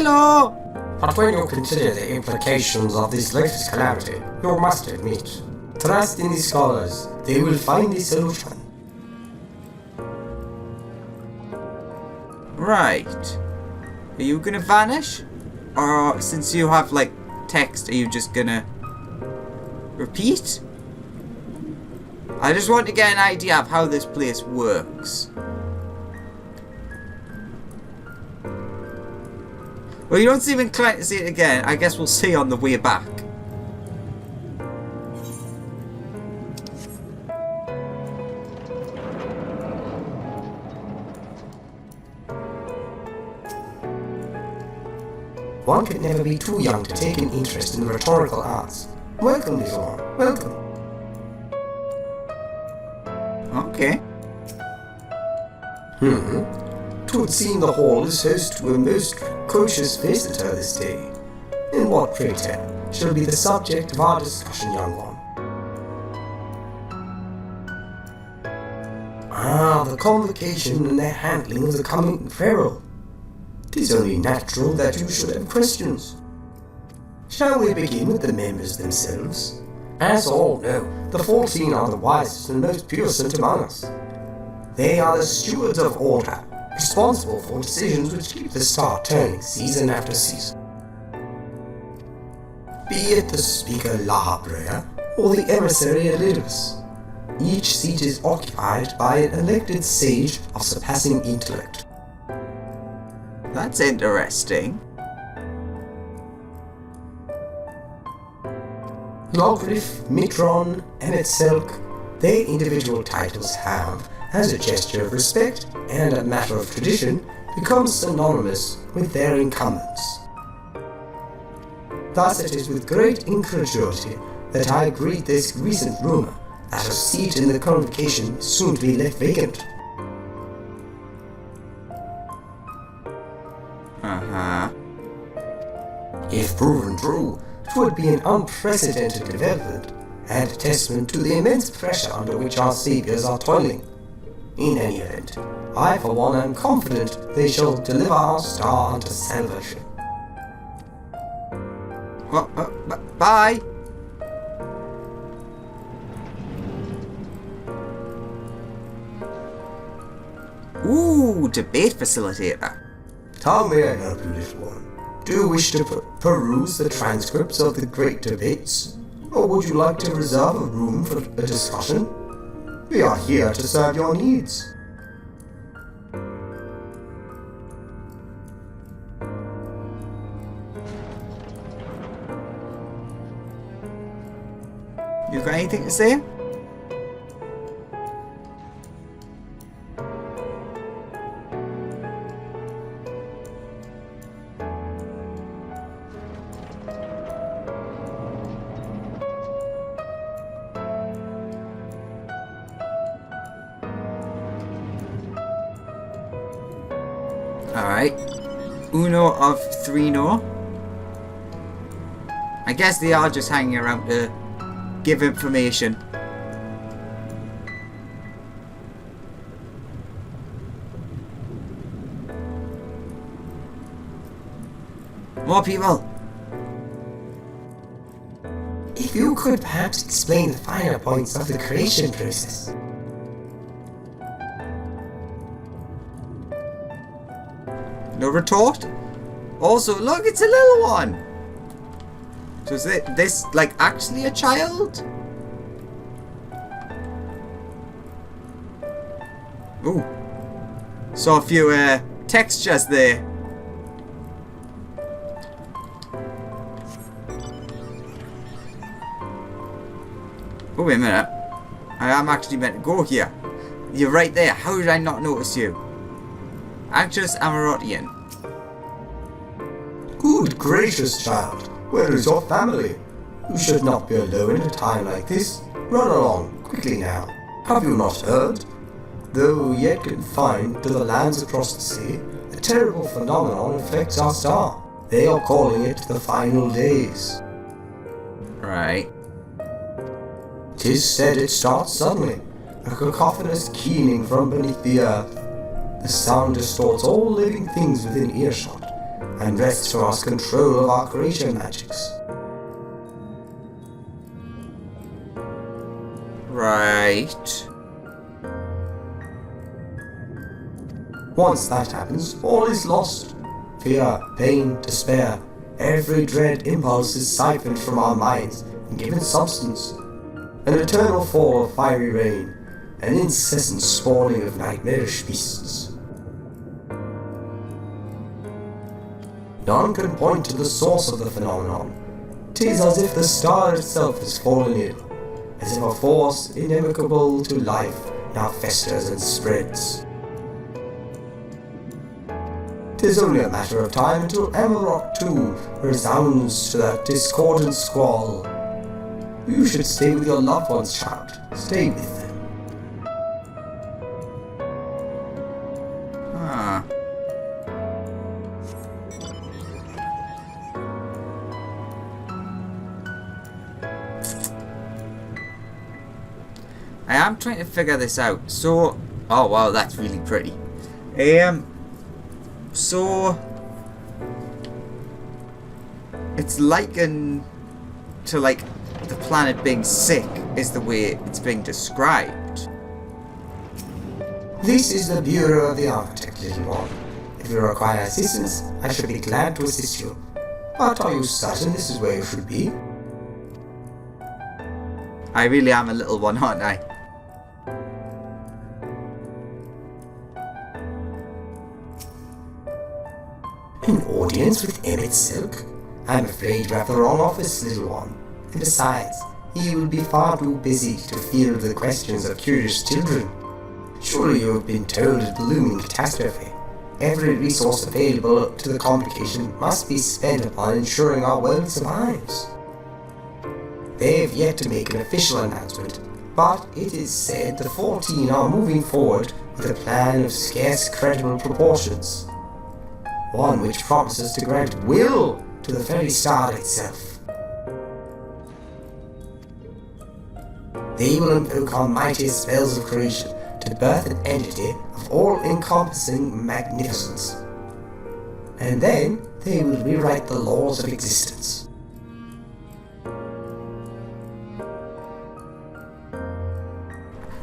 Hello! But when you consider the implications of this latest calamity, you must admit, trust in the scholars, they will find a solution. Right. Are you gonna vanish? Or since you have, like, text, are you just gonna repeat? I just want to get an idea of how this place works. Well, you don't seem inclined to see it again. I guess we'll see on the way back. One can never be too young to take an interest in the rhetorical arts. Welcome, little one. Welcome. Okay. Twould seem the hall is host to a most precocious visitor this day. And what, pray tell, shall be the subject of our discussion, young one? The convocation and their handling of the coming peril. 'Tis only natural that you should have questions. Shall we begin with the members themselves? As all know, the 14 are the wisest and most puissant among us. They are the stewards of order, responsible for decisions which keep the star turning season after season. Be it the speaker Lahabrea or the emissary Elidus, each seat is occupied by an elected sage of surpassing intellect. That's interesting. Logrif, Mitron, Emet-Selch, their individual titles have, as a gesture of respect and a matter of tradition, become synonymous with their incumbents. Thus it is with great incredulity that I greet this recent rumor that a seat in the convocation is soon to be left vacant. If proven true, it would be an unprecedented development and a testament to the immense pressure under which our saviors are toiling. In any event, I for one am confident they shall deliver our star unto salvation. Bye! Ooh, debate facilitator. How may I help you, little one? Do you wish to peruse the transcripts of the great debates? Or would you like to reserve a room for a discussion? We are here to serve your needs. You got anything to say? Alright. Uno of 3 no. I guess they are just hanging around to give information. More people. If you could perhaps explain the finer points of the creation process. No retort? Also, look, it's a little one! So is this, like, actually a child? Ooh. Saw a few, textures there. Oh, wait a minute. I am actually meant to go here. You're right there. How did I not notice you? Actress Amarotian. Good gracious, child. Where is your family? You should not be alone at a time like this. Run along, quickly now. Have you not heard? Though yet confined to the lands across the sea, a terrible phenomenon affects our star. They are calling it the final days. Right. 'Tis said it starts suddenly, a cacophonous keening from beneath the earth. The sound distorts all living things within earshot, and wrest from us control of our creation magics. Right. Once that happens, all is lost. Fear, pain, despair, every dread impulse is siphoned from our minds and given substance. An eternal fall of fiery rain, an incessant spawning of nightmarish beasts. None can point to the source of the phenomenon. 'Tis as if the star itself has fallen ill, as if a force inimical to life now festers and spreads. 'Tis only a matter of time until Emerald too resounds to that discordant squall. You should stay with your loved ones, child. Stay with them. Huh. I am trying to figure this out. So, oh wow, that's really pretty. So it's likened to like the planet being sick is the way it's being described. This is the Bureau of the Architect, little one. If you require assistance, I should be glad to assist you. But are you certain this is where you should be? I really am a little one, aren't I? An audience with Emet-Selch? I'm afraid you have the wrong office, little one. And besides, he will be far too busy to field the questions of curious children. Surely you have been told of the looming catastrophe. Every resource available to the convocation must be spent upon ensuring our world survives. They have yet to make an official announcement, but it is said the 14 are moving forward with a plan of scarce credible proportions. One which promises to grant will to the very star itself. They will invoke our mightiest spells of creation to birth an entity of all-encompassing magnificence. And then they will rewrite the laws of existence.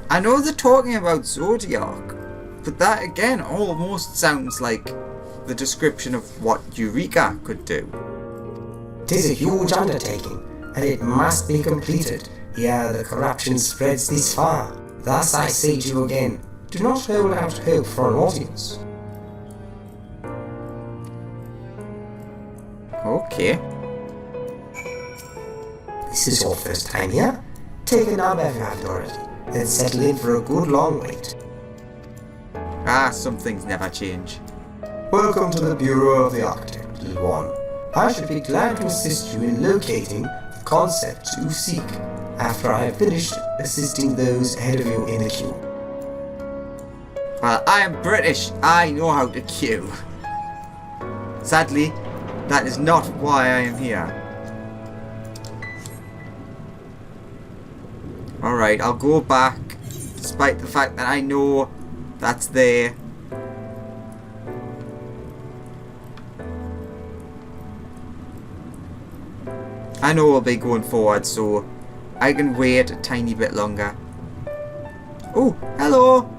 I know they're talking about Zodiac, but that again almost sounds like the description of what Eureka could do. 'Tis a huge undertaking, and it must be completed ere the corruption spreads this far. Thus I say to you again, do not hold out hope for an audience. Okay. This is your first time here? Take a nap if you haven't already, then settle in for a good long wait. Ah, some things never change. Welcome to the Bureau of the Architect, little one. I should be glad to assist you in locating the concepts you seek, after I have finished assisting those ahead of you in the queue. Well, I am British. I know how to queue. Sadly, that is not why I am here. Alright, I'll go back, despite the fact that I know that's there. I know we'll be going forward, so I can wait a tiny bit longer. Oh, hello!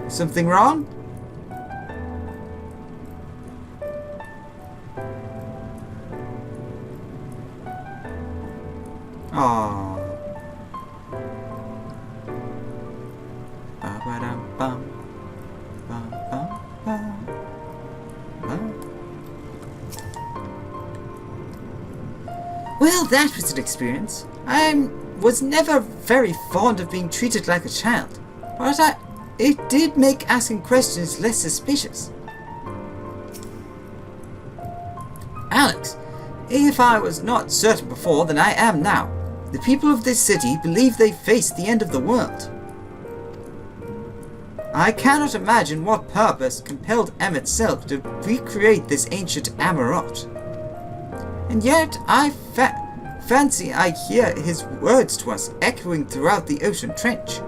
Something wrong? Aww. Ba-ba-dum-bum. Bum-bum-bum. Bum. Well, that was an experience. I was never very fond of being treated like a child, but it did make asking questions less suspicious. Alex, if I was not certain before, then I am now. The people of this city believe they face the end of the world. I cannot imagine what purpose compelled Emet-Selch to recreate this ancient Amarot. And yet I fancy I hear his words to us echoing throughout the ocean trench.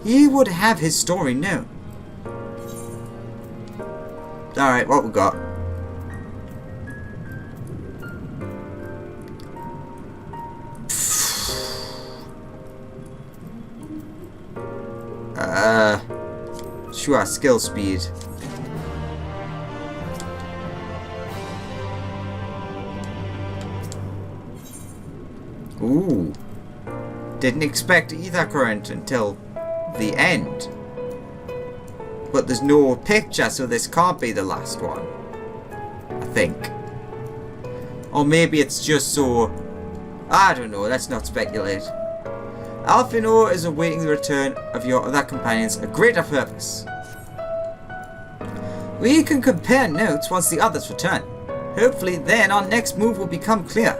he would have his story known. Alright, what we got? Sure, skill speed. Ooh. Didn't expect ether current until the end. But there's no picture, so this can't be the last one. I think. Or maybe it's just so... I don't know, let's not speculate. Alphinaud is awaiting the return of your other companions a greater purpose. We can compare notes once the others return. Hopefully then our next move will become clear.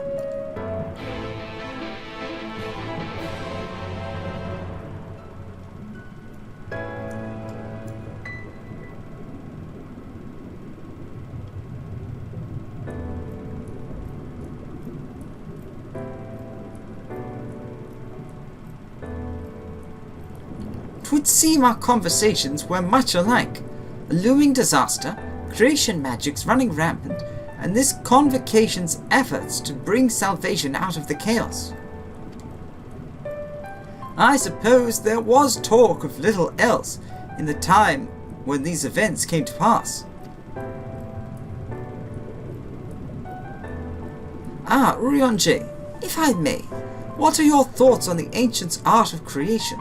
It would seem our conversations were much alike. A looming disaster, creation magics running rampant, and this convocation's efforts to bring salvation out of the chaos. I suppose there was talk of little else in the time when these events came to pass. Ryonji, if I may, what are your thoughts on the ancients' art of creation?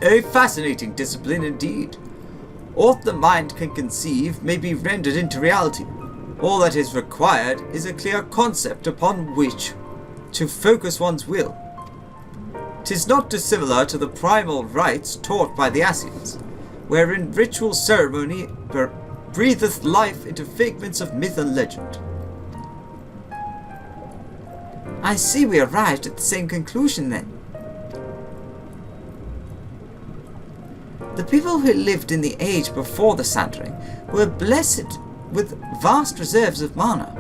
A fascinating discipline indeed. Aught the mind can conceive may be rendered into reality. All that is required is a clear concept upon which to focus one's will. 'Tis not dissimilar to the primal rites taught by the Asians, wherein ritual ceremony breatheth life into figments of myth and legend. I see we arrived at the same conclusion then. The people who lived in the age before the Sundering were blessed with vast reserves of mana.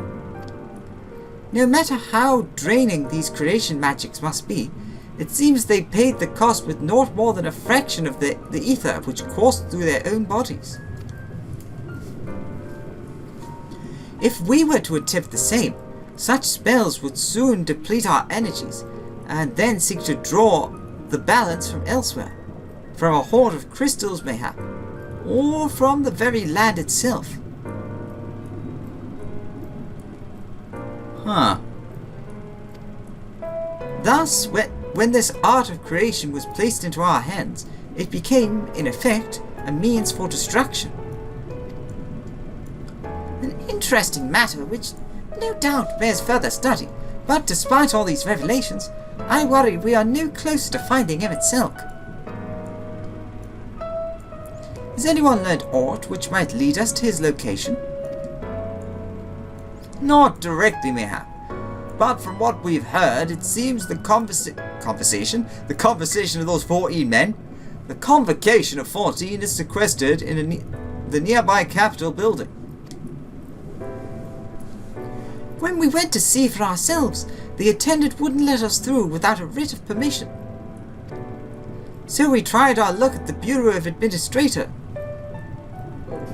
No matter how draining these creation magics must be, it seems they paid the cost with naught more than a fraction of the ether which coursed through their own bodies. If we were to attempt the same, such spells would soon deplete our energies, and then seek to draw the balance from elsewhere. From a hoard of crystals mayhap, or from the very land itself. Thus, when this art of creation was placed into our hands, it became, in effect, a means for destruction. An interesting matter which no doubt bears further study, but despite all these revelations, I worry we are no closer to finding Emet-Selch. Has anyone learned aught which might lead us to his location? Not directly, mayhap, but from what we've heard, it seems the conversation of those 14 men, the convocation of 14 is sequestered in the nearby Capitol building. When we went to see for ourselves, the attendant wouldn't let us through without a writ of permission. So we tried our luck at the Bureau of Administrator,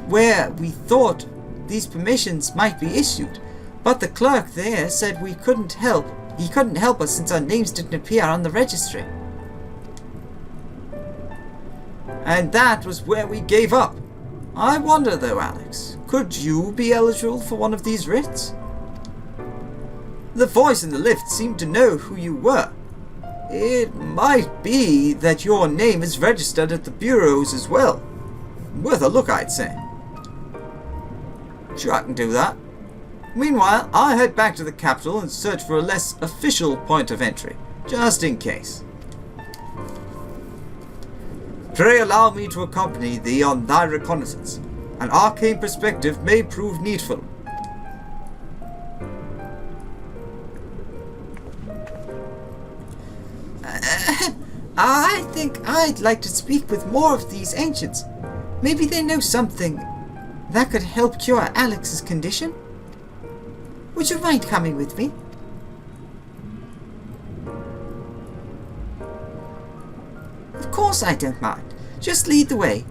where we thought these permissions might be issued, but the clerk there said he couldn't help us since our names didn't appear on the registry. And that was where we gave up. I wonder though, Alex, could you be eligible for one of these writs? The voice in the lift seemed to know who you were. It might be that your name is registered at the bureaus as well. Worth a look, I'd say. Sure, I can do that. Meanwhile, I'll head back to the capital and search for a less official point of entry, just in case. Pray allow me to accompany thee on thy reconnaissance. An arcane perspective may prove needful. I think I'd like to speak with more of these ancients. Maybe they know something that could help cure Alex's condition. Would you mind coming with me? Of course I don't mind. Just lead the way.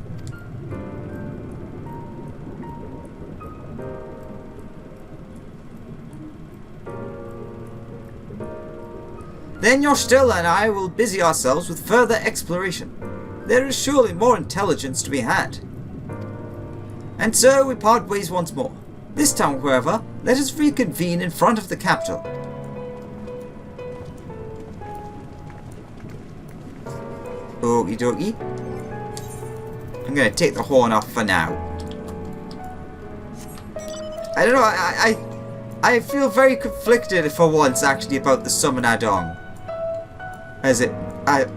Then Yoshtel and I will busy ourselves with further exploration. There is surely more intelligence to be had. And so we part ways once more. This time, however, let us reconvene in front of the capital. Okie dokie. I'm gonna take the horn off for now. I don't know, I feel very conflicted for once actually about the Summon Adong.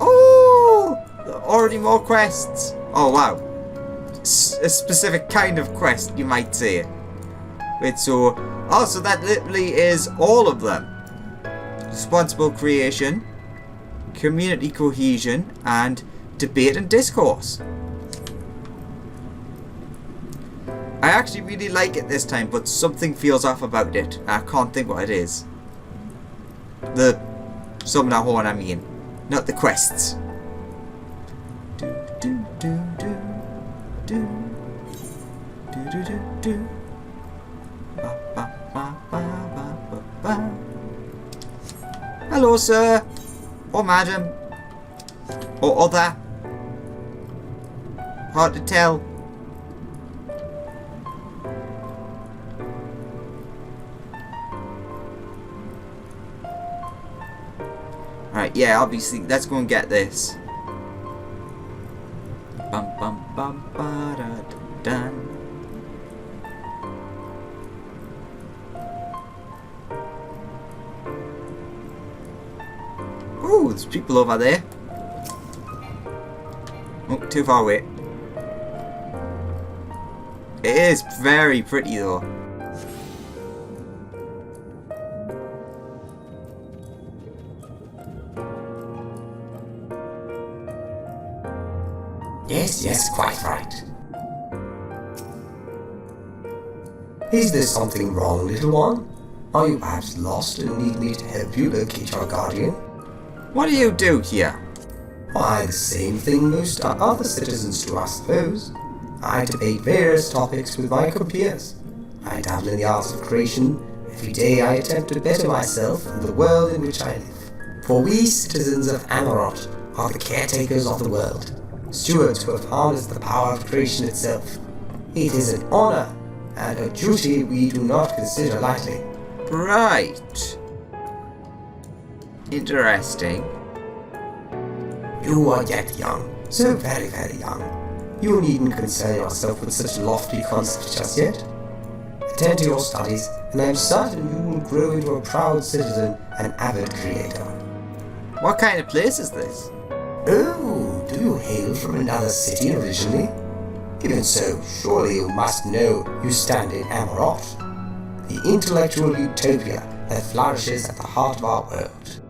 Oh! Already more quests. Oh wow. A specific kind of quest, you might say. Wait, so that literally is all of them. Responsible creation, community cohesion, and debate and discourse. I actually really like it this time, but something feels off about it. I can't think what it is. The Summoner Horn, I mean. Not the quests. Hello, sir. Or madam. Or other. Hard to tell. Alright, yeah, obviously, let's go and get this. Bum bum bum ba da da. Ooh, there's people over there. Oh, too far away. It is very pretty though. Yes, quite right. Is there something wrong, little one? Are you perhaps lost and need me to help you locate your guardian? What do you do here? Why, the same thing most other citizens do, I suppose. I debate various topics with my compeers. I dabble in the arts of creation. Every day I attempt to better myself and the world in which I live. For we citizens of Amarot are the caretakers of the world. Stewards who have harnessed the power of creation itself. It is an honor and a duty we do not consider lightly. Right. Interesting. You are yet young, so very, very young. You needn't concern yourself with such lofty concepts just yet. Attend to your studies, and I am certain you will grow into a proud citizen and avid creator. What kind of place is this? Oh, do you hail from another city originally? Even so, surely you must know you stand in Amarot, the intellectual utopia that flourishes at the heart of our world.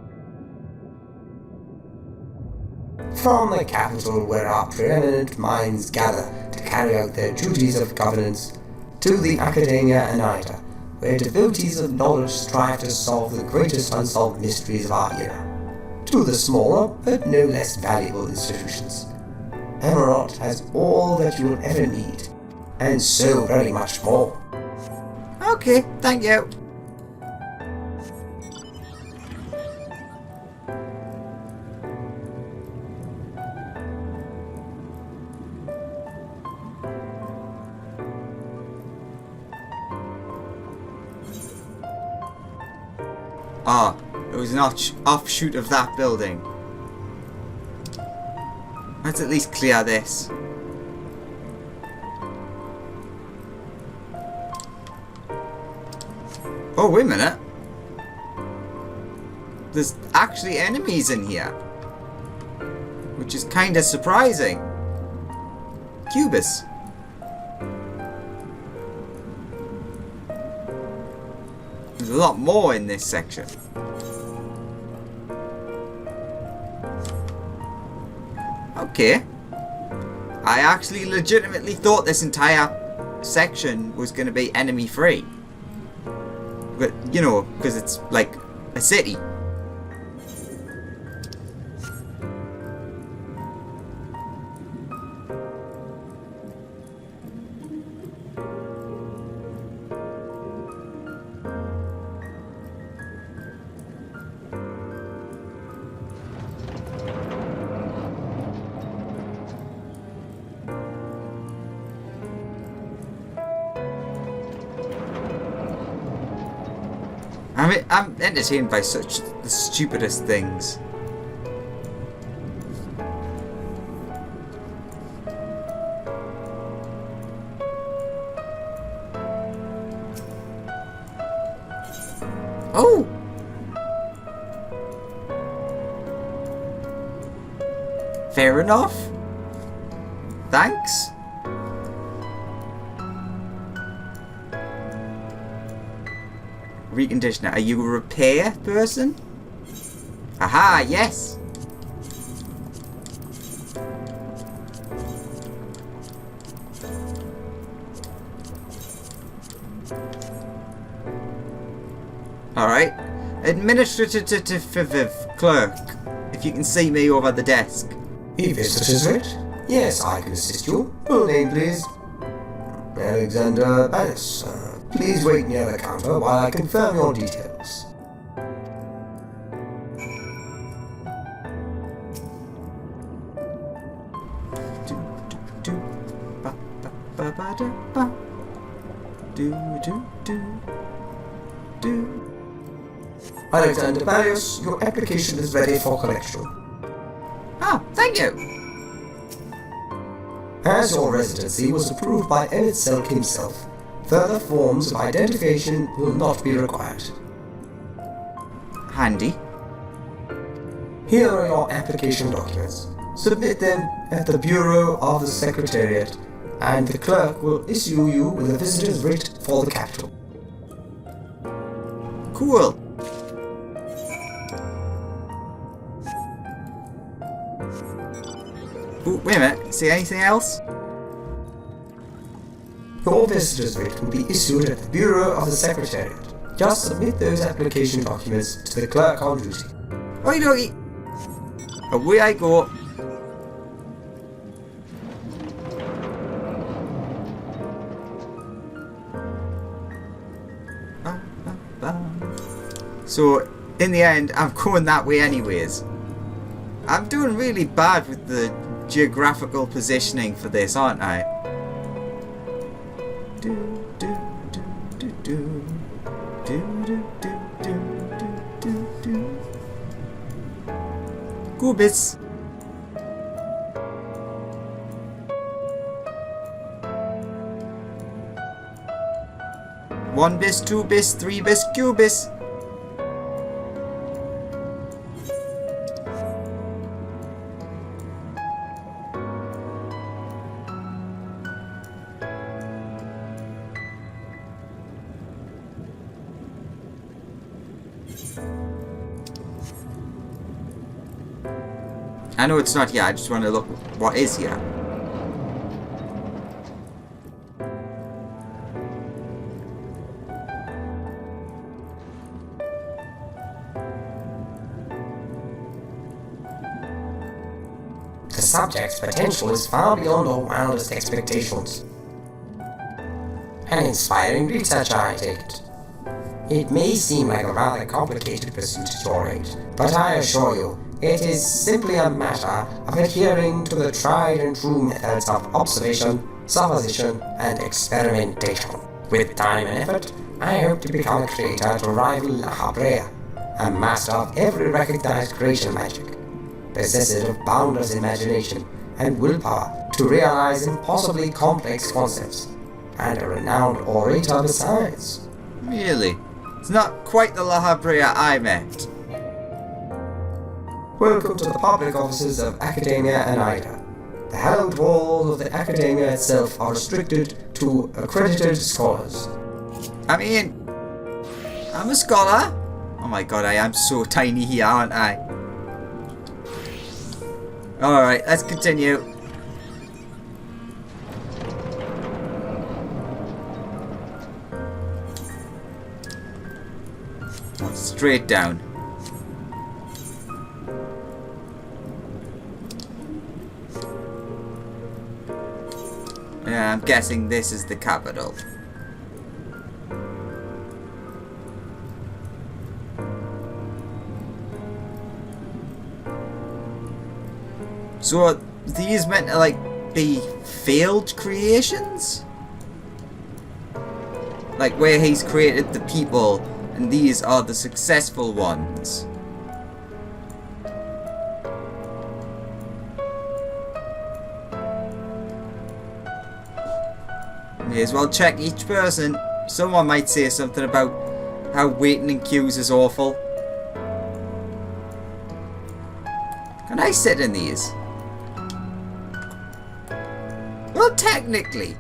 From the capital where our preeminent minds gather to carry out their duties of governance, to the Academia Anita, where devotees of knowledge strive to solve the greatest unsolved mysteries of our era, to the smaller but no less valuable institutions. Amarot has all that you will ever need, and so very much more. Okay, thank you. Ah, it was an offshoot of that building. Let's at least clear this. Oh, wait a minute. There's actually enemies in here. Which is kind of surprising. Cubus. There's a lot more in this section. Okay. I actually legitimately thought this entire section was going to be enemy free. But, you know, because it's like a city. I'm entertained by such the stupidest things. Oh! Fair enough. Thanks. Reconditioner. Are you a repair person? Aha, yes. Alright. Administrative clerk. If you can see me over the desk. A visitor's writ? Yes, I can assist you. Full name, please. Alexander Bannis. Please wait near the counter while I confirm your details. Alexander Barrios, your application is ready for collection. Ah, thank you. As your residency was approved by Emet-Selch himself, further forms of identification will not be required. Handy. Here are your application documents. Submit them at the Bureau of the Secretariat, and the clerk will issue you with a visitor's writ for the capital. Cool. Ooh, wait a minute. See anything else? Your visitor's writ will be issued at the Bureau of the Secretariat. Just submit those application documents to the clerk on duty. Okie dokie. Away I go. So, in the end, I'm going that way anyways. I'm doing really bad with the geographical positioning for this, aren't I? Goobis. One bis, two bis, three bis, cubis. I know it's not here, I just want to look what is here. The subject's potential is far beyond our wildest expectations. An inspiring researcher, I take it. It may seem like a rather complicated pursuit at your age, but I assure you, it is simply a matter of adhering to the tried and true methods of observation, supposition, and experimentation. With time and effort, I hope to become a creator to rival La Habrea, a master of every recognized creation magic, possessor of boundless imagination and willpower to realize impossibly complex concepts, and a renowned orator besides. Really? It's not quite the La Habrea I met. Welcome to the public offices of Academia and Ida. The hallowed walls of the Academia itself are restricted to accredited scholars. I mean, I'm a scholar. Oh my god, I am so tiny here, aren't I? Alright, let's continue. Straight down. Yeah, I'm guessing this is the capital. So are these meant to like be failed creations? Like where he's created the people and these are the successful ones. May as well check each person. Someone might say something about how waiting in queues is awful. Can I sit in these? Well, technically.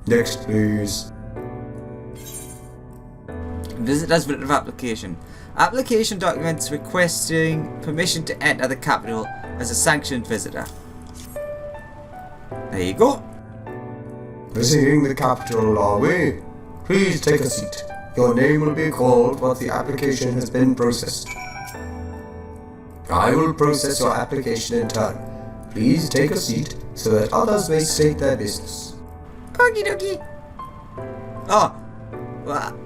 Next, please. Visitor's written of application. Application documents requesting permission to enter the capital as a sanctioned visitor. There you go. Visiting the capital are we? Please take a seat. Your name will be called once the application has been processed. I will process your application in turn. Please take a seat so that others may state their business. Okie dokie. Oh, well,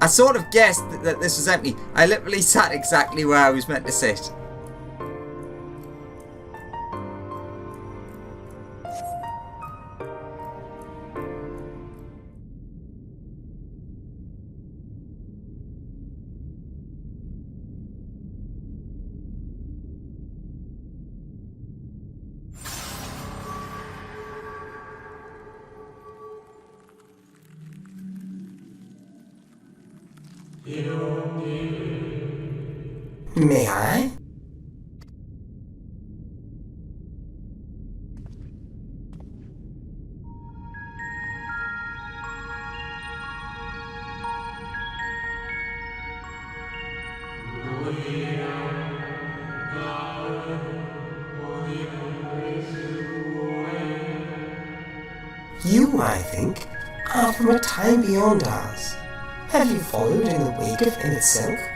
I sort of guessed that this was empty. I literally sat exactly where I was meant to sit. May I? You, I think, are from a time beyond ours. Have you followed in the wake of Emet-Selch?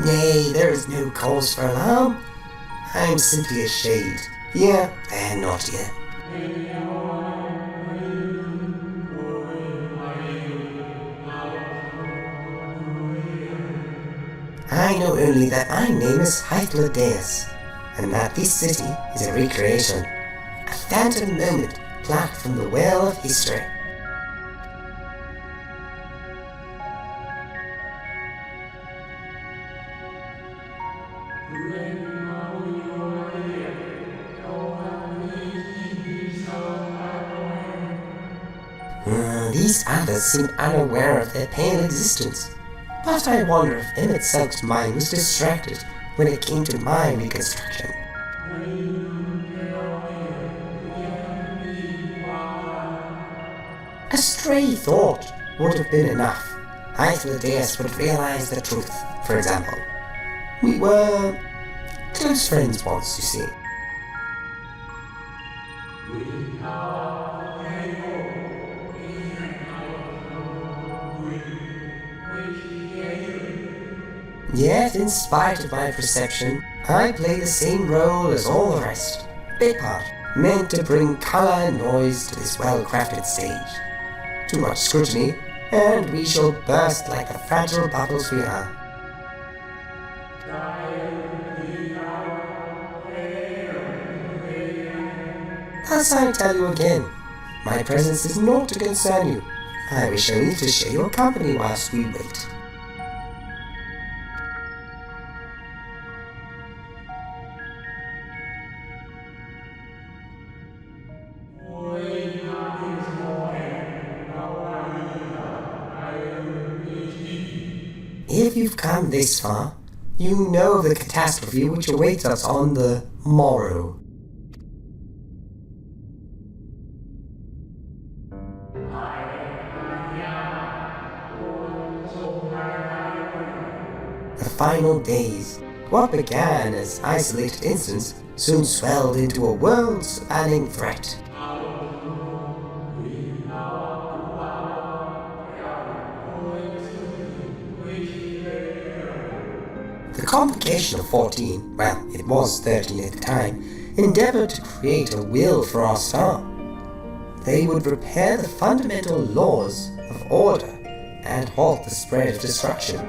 Nay, there is no cause for alarm. I am simply a shade. Here and not here. I know only that my name is Heithla, and that this city is a recreation, a phantom moment plucked from the well of history. These others seem unaware of their pale existence. But I wonder if Emet-Selch's mind was distracted when it came to my reconstruction. A stray thought would have been enough. Heithla would realize the truth, for example. We were close friends once, you see. Yet, in spite of my perception, I play the same role as all the rest. Bit part, meant to bring colour and noise to this well-crafted stage. Too much scrutiny, and we shall burst like the fragile bubbles we are. Thus I tell you again, my presence is not to concern you. I wish only to share your company whilst we wait. If you've come this far, you know of the catastrophe which awaits us on the morrow. The final days, what began as isolated incidents, soon swelled into a world-spanning threat. The Convocation of 14, well, it was 13 at the time, endeavored to create a will for our star. They would repair the fundamental laws of order and halt the spread of destruction.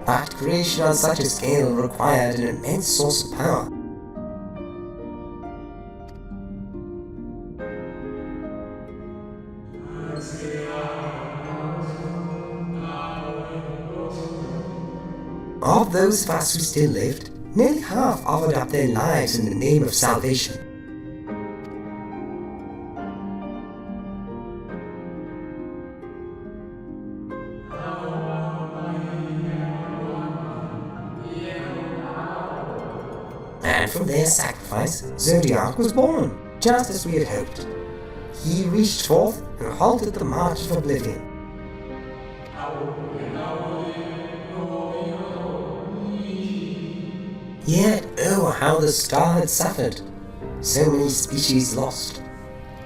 But creation on such a scale required an immense source of power. Of those of us who still lived, nearly half offered up their lives in the name of salvation. And from their sacrifice, Zodiac was born, just as we had hoped. He reached forth and halted the march of oblivion. Yet, oh, how the star had suffered. So many species lost.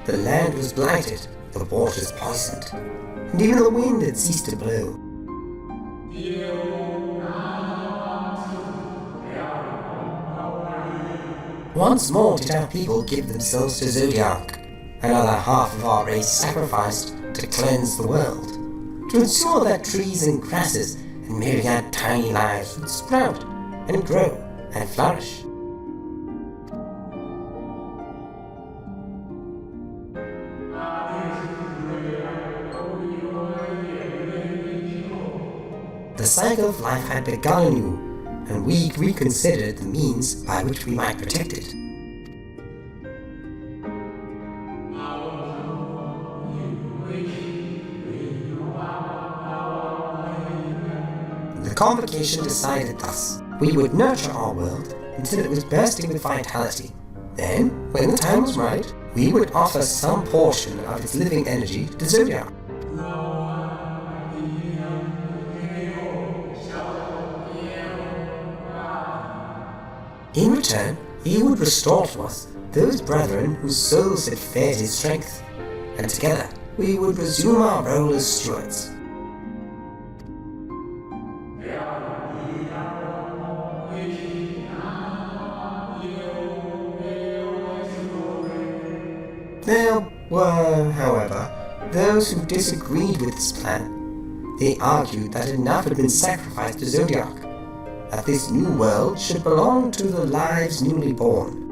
The land was blighted, the waters poisoned, and even the wind had ceased to blow. Once more did our people give themselves to Zodiac. Another half of our race sacrificed to cleanse the world, to ensure that trees and grasses and myriad tiny lives would sprout and grow and flourish. The cycle of life had begun anew, and we reconsidered the means by which we might protect it. The convocation decided thus. We would nurture our world until it was bursting with vitality. Then, when the time was right, we would offer some portion of its living energy to Zodiac. In return, he would restore to us those brethren whose souls had fed his strength, and together we would resume our role as stewards. There were, however, those who disagreed with this plan. They argued that enough had been sacrificed to Zodiac, that this new world should belong to the lives newly born.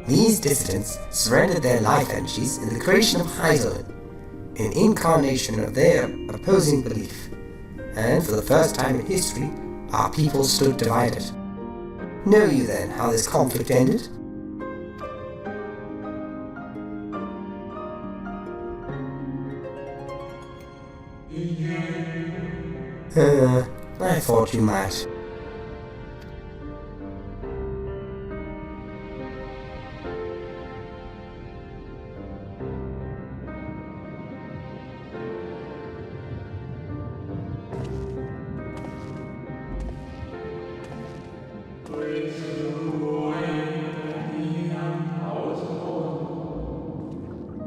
These dissidents surrendered their life energies in the creation of Heiselen, an incarnation of their opposing belief. And for the first time in history, our people stood divided. Know you then how this conflict ended? I thought you might.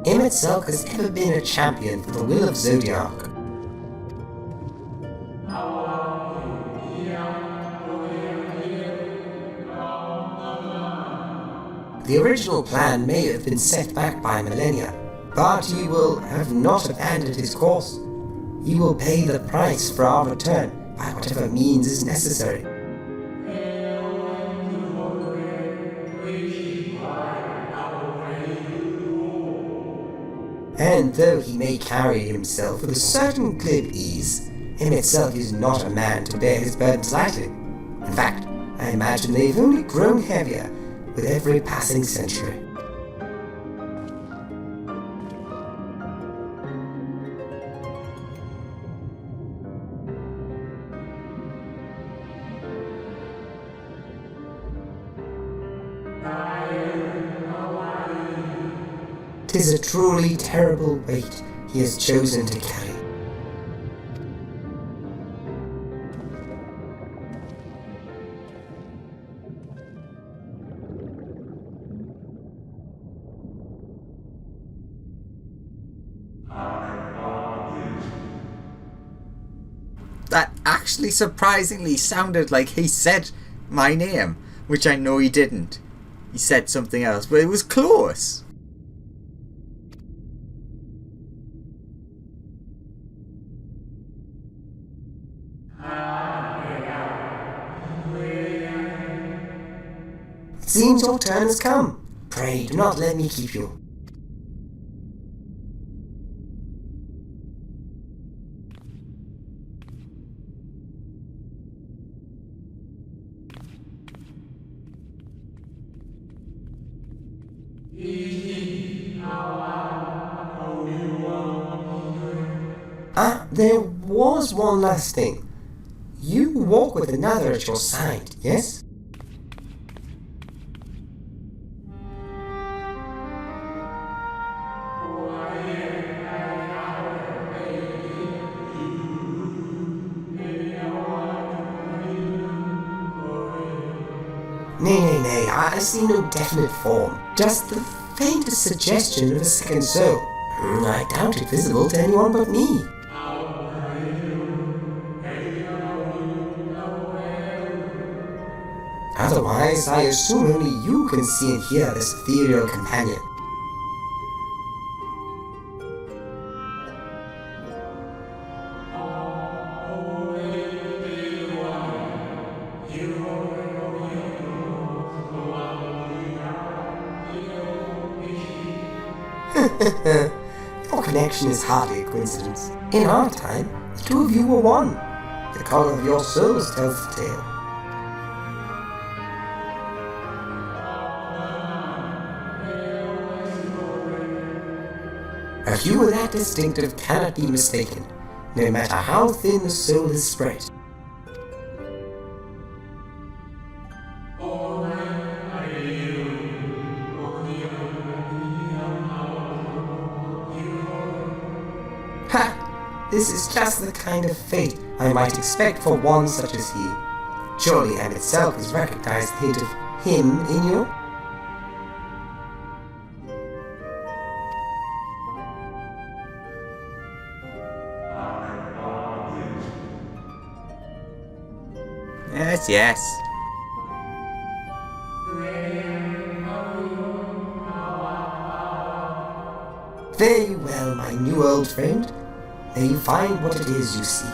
Emet-Selch has ever been a champion for the will of Zodiac. The original plan may have been set back by millennia, but he will have not abandoned his course. He will pay the price for our return by whatever means is necessary. And though he may carry himself with a certain glib ease, Emet-Selch is not a man to bear his burdens lightly. In fact, I imagine they've only grown heavier with every passing century. Tis a truly terrible weight he has chosen to carry. That actually surprisingly sounded like he said my name, which I know he didn't. He said something else, but it was close. It seems your turn has come. Pray, do not let me keep you. There was one last thing. You walk with another at your side, yes? Nay, I see no definite form, just the faintest suggestion of a second soul. I doubt it visible to anyone but me. Otherwise, I assume only you can see and hear this ethereal companion. Your connection is hardly a coincidence. In our time, the two of you were one. The colour of your souls tells the tale. A hue that distinctive cannot be mistaken, no matter how thin the soul is spread. Ha! This is just the kind of fate I might expect for one such as he. Surely Emet-Selch has recognized the hint of him in you? Yes. Very well, my new old friend. May you find what it is you seek.